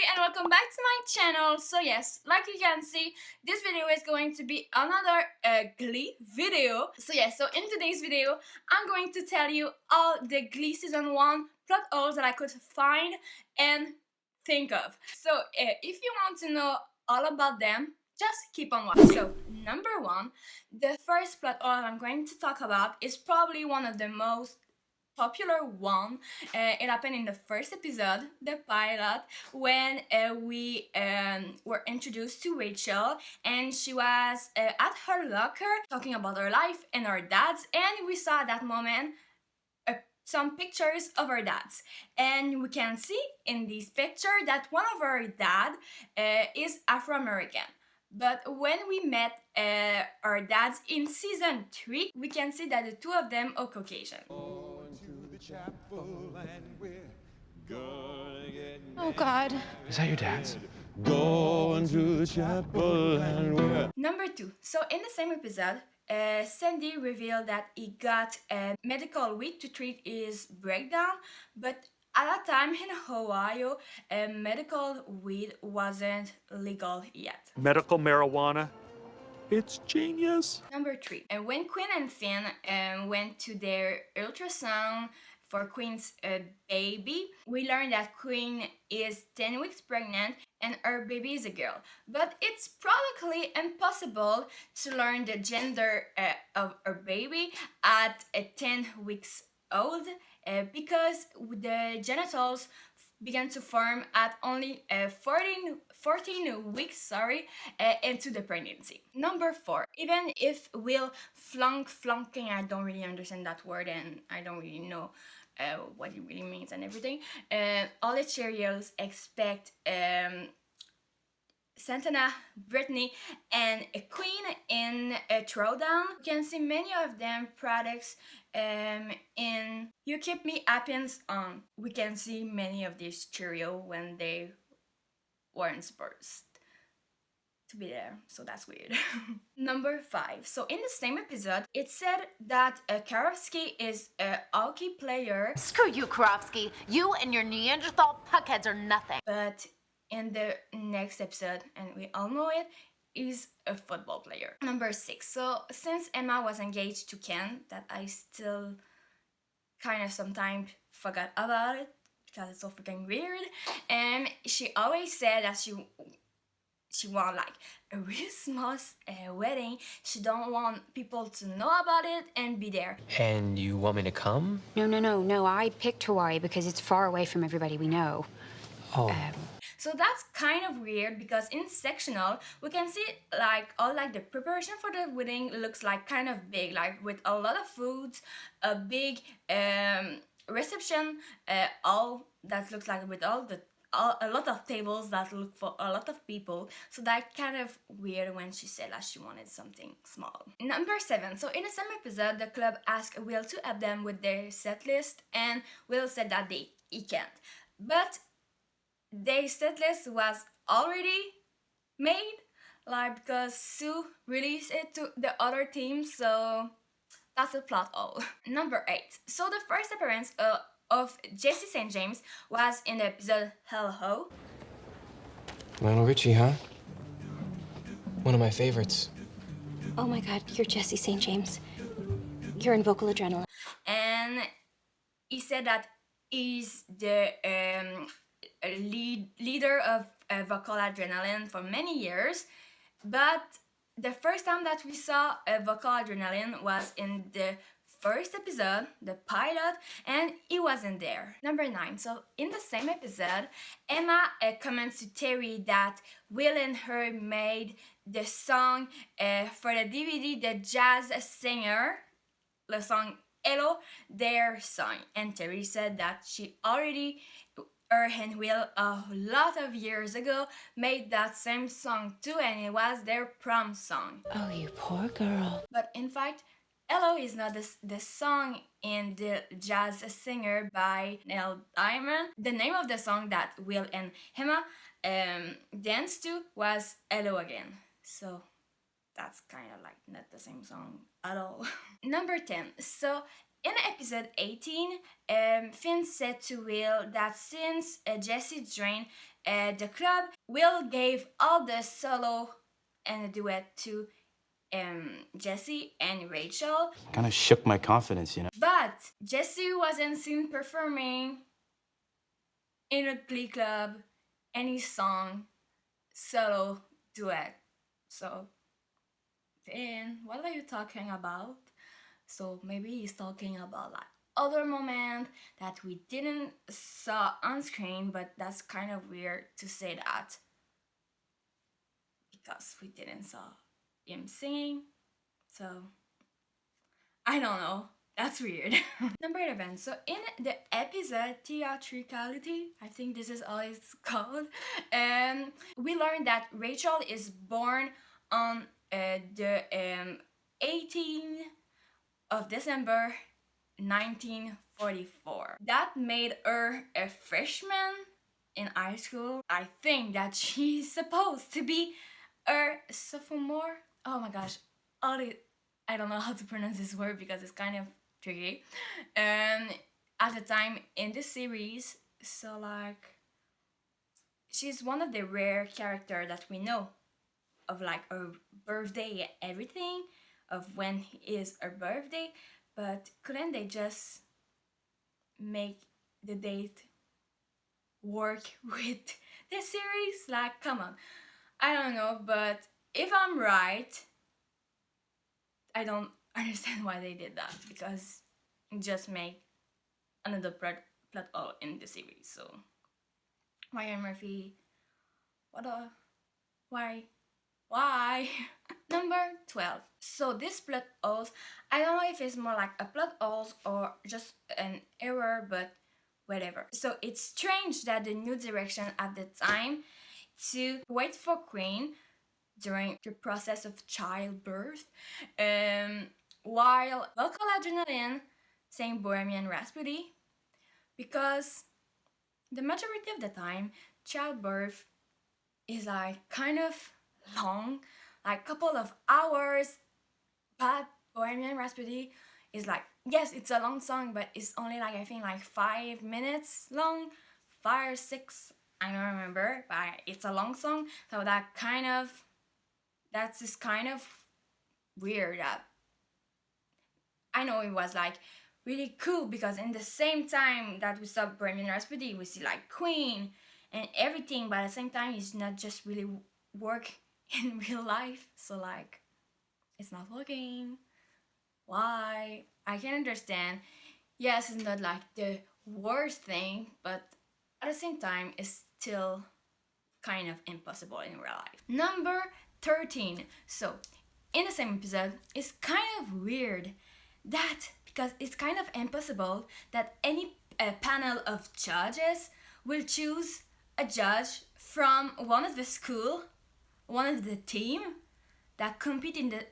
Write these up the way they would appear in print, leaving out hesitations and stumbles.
and welcome back to my channel. So yes, like you can see, this video is going to be another Glee video. So in today's video, I'm going to tell you all the Glee season 1 plot holes that I could find and think of. So if you want to know all about them, just keep on watching. So number 1, the first plot hole I'm going to talk about is probably one of the most popular one. It happened in the first episode, the pilot, when we were introduced to Rachel, and she was at her locker talking about her life and her dad's, and we saw at that moment some pictures of her dads, and we can see in this picture that one of her dad is Afro-American. But when we met our dads in season 3, we can see that the two of them are Caucasian. Oh God. Is that your dad's? Going to the chapel and we're... Number 2. So in the same episode, Sandy revealed that he got a medical weed to treat his breakdown, but at that time in Ohio, medical weed wasn't legal yet. Medical marijuana? It's genius. Number 3. When Quinn and Finn went to their ultrasound for Quinn's baby, we learned that Quinn is 10 weeks pregnant and her baby is a girl. But it's practically impossible to learn the gender of her baby at 10 weeks old because the genitals began to form at only 14 weeks into the pregnancy. Number 4. Even if Will flunking, I don't really understand that word and I don't really know what it really means and everything. All the Cheerios expect Santana, Brittany, and Queen in a throwdown. You can see many of them products in You Keep Me Happens on. We can see many of these Cheerios when they weren't supposed to be there, so that's weird. Number 5. So in the same episode, it said that Karofsky is a hockey player. Screw you, Karofsky. You and your Neanderthal puckheads are nothing. But in the next episode, and we all know it, is a football player. Number 6. So since Emma was engaged to Ken, that I still kind of sometimes forgot about it because it's so freaking weird, and she always said that she want like a really small wedding. She don't want people to know about it and be there. And you want me to come? No. I picked Hawaii because it's far away from everybody we know. Oh. So that's kind of weird because in sectional we can see like all like the preparation for the wedding looks like kind of big, like with a lot of foods, a big reception, all that looks like with a lot of tables that look for a lot of people. So that kind of weird when she said that she wanted something small. Number 7. So in the same episode, the club asked Will to help them with their set list, and Will said that he can't. But their set list was already made, like because Sue released it to the other team, so that's a plot hole. Number 8. So the first appearance of Jesse St. James was in the episode Hell Ho. Lionel Richie, huh? One of my favorites. Oh my God, you're Jesse St. James. You're in Vocal Adrenaline. And he said that he's the leader of Vocal Adrenaline for many years, but the first time that we saw Vocal Adrenaline was in the first episode, the pilot, and he wasn't there. Number 9. So in the same episode, Emma comments to Terry that Will and her made the song for the DVD, The Jazz Singer, the song Hello, their song. And Terry said that she already, her and Will, a lot of years ago, made that same song too, and it was their prom song. Oh, you poor girl. But in fact, Hello is not the song in the Jazz Singer by Neil Diamond. The name of the song that Will and Emma danced to was Hello Again. So that's kind of like not the same song at all. Number 10. So in episode 18, Finn said to Will that since Jesse drained the club, Will gave all the solo and the duet to Jesse and Rachel. Kind of shook my confidence, you know. But Jesse wasn't seen performing in a Glee club any song solo duet. So then what are you talking about? So maybe he's talking about like other moment that we didn't saw on screen, but that's kind of weird to say that because we didn't saw him singing. So I don't know. That's weird. Number 11. So in the episode Theatricality, I think this is all it's called, we learned that Rachel is born on the 18th of December 1944. That made her a freshman in high school. I think that she's supposed to be a sophomore. Oh my gosh, I don't know how to pronounce this word because it's kind of tricky. At the time in the series, so like she's one of the rare characters that we know of, like her birthday and everything, of when is her birthday, but couldn't they just make the date work with the series? Like, come on. I don't know, but if I'm right, I don't understand why they did that, because it just make another plot hole in the series. So Ryan Murphy, why? Number 12. So this plot holes, I don't know if it's more like a plot holes or just an error, but whatever. So it's strange that the new direction at the time to wait for Queen during the process of childbirth, while vocal adrenaline sang Bohemian Rhapsody, because the majority of the time childbirth is like kind of long, like couple of hours, but Bohemian Rhapsody is like, yes, it's a long song, but it's only like, I think like 5 minutes long, 5 or 6, I don't remember, but it's a long song. So that's just kind of weird. That I know it was like really cool because in the same time that we saw Bohemian Rhapsody, we see like Queen and everything, but at the same time it's not just really work in real life. So like it's not working. Why? I can understand. Yes, it's not like the worst thing, but at the same time it's still kind of impossible in real life. Number 13. So in the same episode, it's kind of weird that, because it's kind of impossible that any panel of judges will choose a judge from one of the school, one of the team that compete in the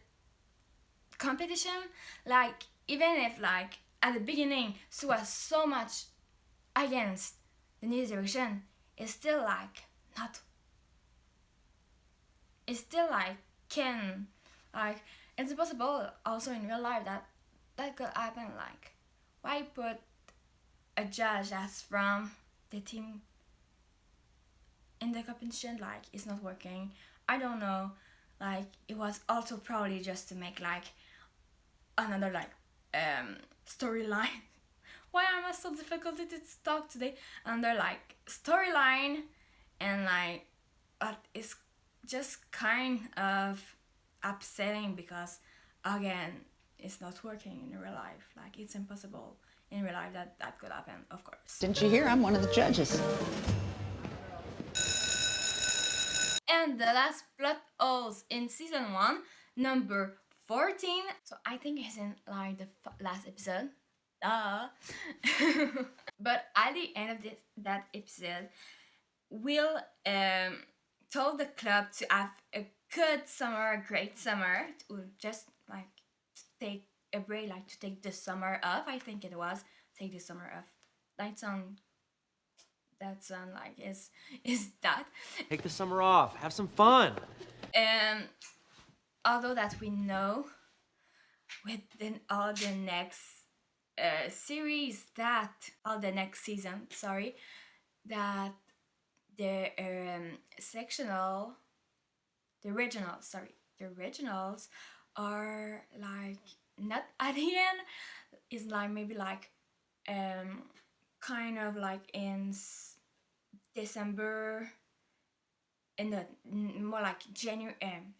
competition. Like, even if like at the beginning Sue was so much against the new direction, it's still like not, it's still like can, like it's possible also in real life that could happen. Like, why put a judge that's from the team in the competition? Like, it's not working. I don't know. Like, it was also probably just to make like another like storyline. Why am I so difficult to talk today? Another like storyline, and like, but it's just kind of upsetting because again it's not working in real life. Like, it's impossible in real life that could happen, of course. Didn't you hear? I'm one of the judges. And the last plot holes in season 1, number 14. So I think it's in like the last episode. But at the end of that episode, Will told the club to have a good summer, a great summer, to just like take a break, like to take the summer off. I think it was take the summer off. That sound like is that? Take the summer off. Have some fun. Although that we know within all the next series, that all the next season, sorry, that the sectional, the originals are like not at the end. It's like maybe like kind of like in December, in the more like January,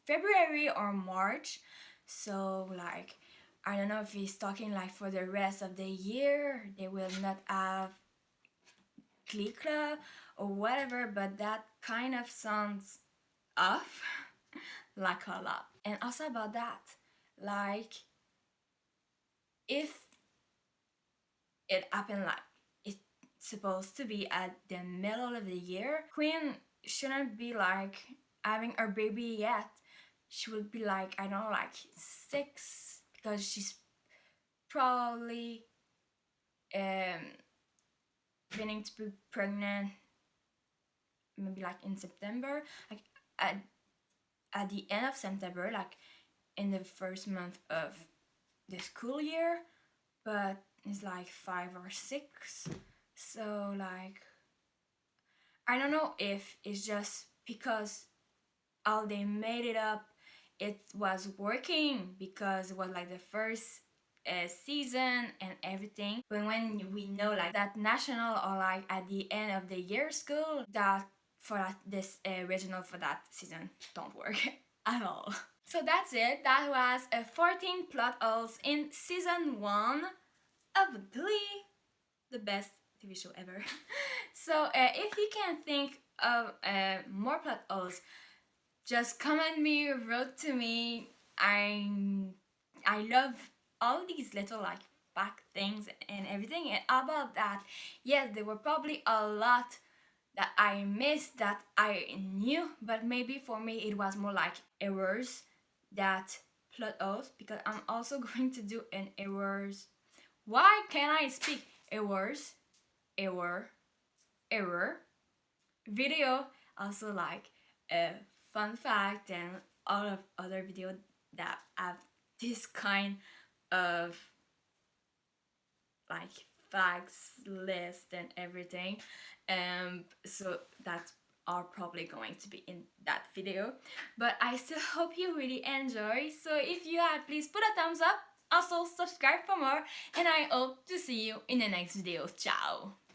February or March. So like I don't know if he's talking like for the rest of the year they will not have Glee Club or whatever, but that kind of sounds off like a lot. And also about that, like if it happened like it's supposed to be at the middle of the year, Queen shouldn't be like having her baby yet. She would be like, I don't know, like 6, because she's probably beginning to be pregnant maybe like in September, like at the end of September, like in the first month of the school year, but it's like 5 or 6. So like I don't know if it's just because how they made it up, it was working because it was like the first season and everything. But when we know like that national or like at the end of the year school, that for that, this original for that season don't work at all. So that's it. That was 14 plot holes in season 1 of Glee, the best TV show ever. So if you can think of more plot holes, just comment me, wrote to me. I love all these little like back things and everything. And about that, yes, there were probably a lot that I missed that I knew, but maybe for me it was more like errors that plot holes, because I'm also going to do an errors. Why can't I speak? Error video, also like a fun fact and all of other videos that have this kind of like facts list and everything, so that are probably going to be in that video. But I still hope you really enjoy, so if you have, please put a thumbs up, also subscribe for more, and I hope to see you in the next video. Ciao.